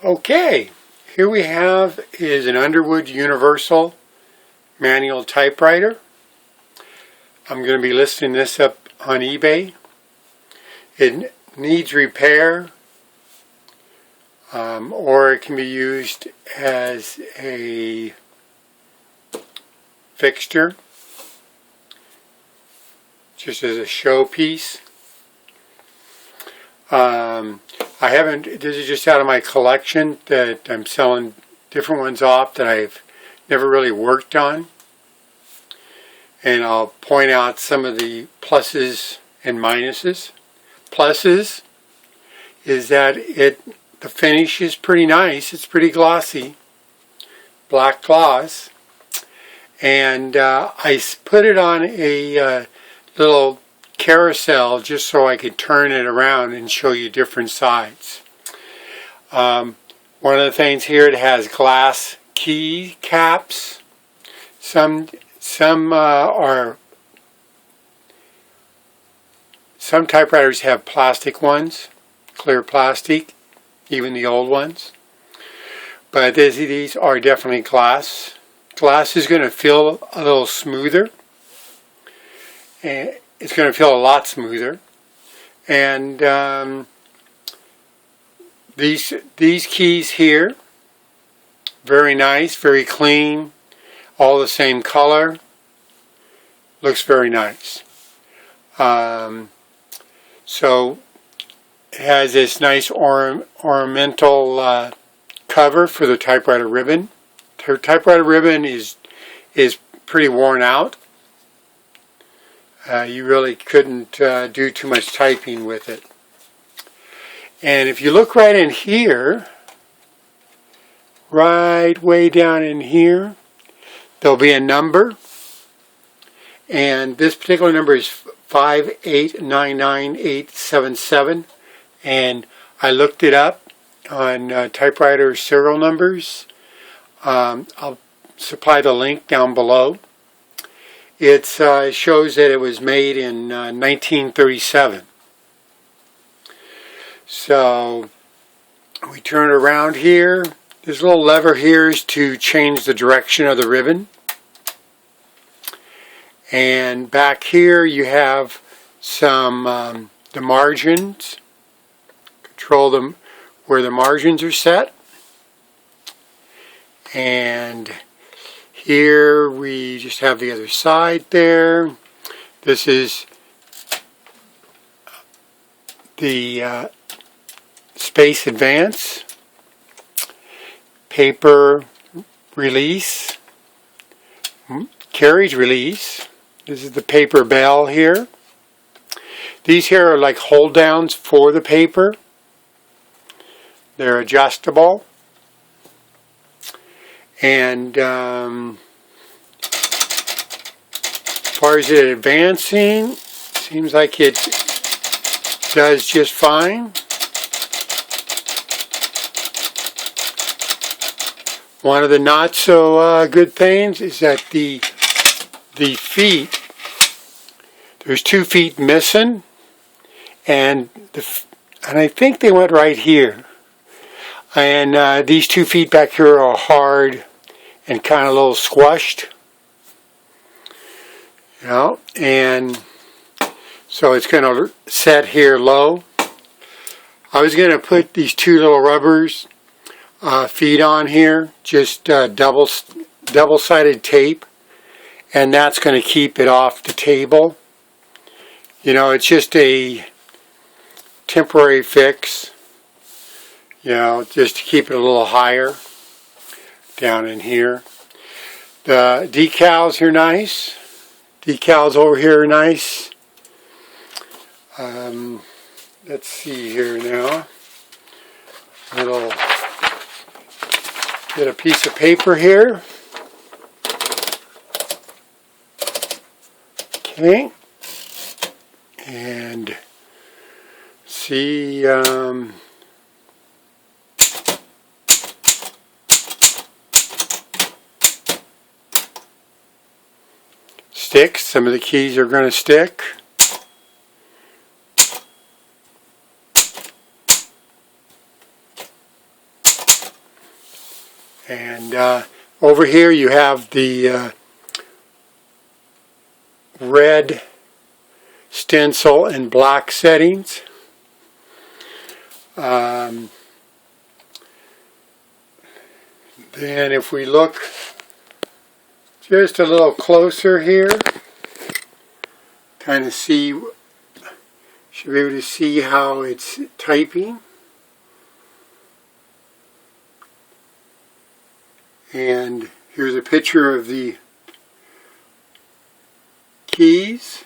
Okay, here we have is an Underwood Universal manual typewriter. I'm going to be listing this up on eBay. It needs repair, or it can be used as a fixture, just as a showpiece. This is just out of my collection that I'm selling different ones off that I've never really worked on. And I'll point out some of the pluses and minuses. Pluses is that the finish is pretty nice. It's pretty glossy, black gloss. And I put it on a little carousel just so I could turn it around and show you different sides. One of the things here, it has glass key caps. Some typewriters have plastic ones, clear plastic, even the old ones. But these are definitely glass. Glass is going to feel a little smoother, and it's going to feel a lot smoother. And these keys here, very nice, very clean, all the same color. Looks very nice. So it has this nice ornamental cover for the typewriter ribbon. The typewriter ribbon is pretty worn out. You really couldn't do too much typing with it. And if you look right in here, right way down in here, there'll be a number. And this particular number is 5899877. And I looked it up on typewriter serial numbers. I'll supply the link down below. It shows that it was made in 1937. So we turn it around here. This little lever here is to change the direction of the ribbon. And back here you have some the margins. Control them where the margins are set. And here we just have the other side there. This is the space advance, paper release, carriage release. This is the paper bell here. These here are like hold downs for the paper. They're adjustable. And as far as it advancing, seems like it does just fine. One of the not so good things is that the feet, there's 2 feet missing, and I think they went right here. And these 2 feet back here are hard and kind of a little squished. You know, and so it's going to set here low. I was going to put these 2 little rubbers feet on here, just double-sided tape, and that's going to keep it off the table. You know, it's just a temporary fix, you know, just to keep it a little higher down in here. The decals here nice. Decals over here are nice. Let's see here now. It'll get a piece of paper here. Okay. And see, sticks. Some of the keys are going to stick. And over here you have the red stencil and black settings. Then if we look just a little closer here, kind of see, should be able to see how it's typing. And here's a picture of the keys.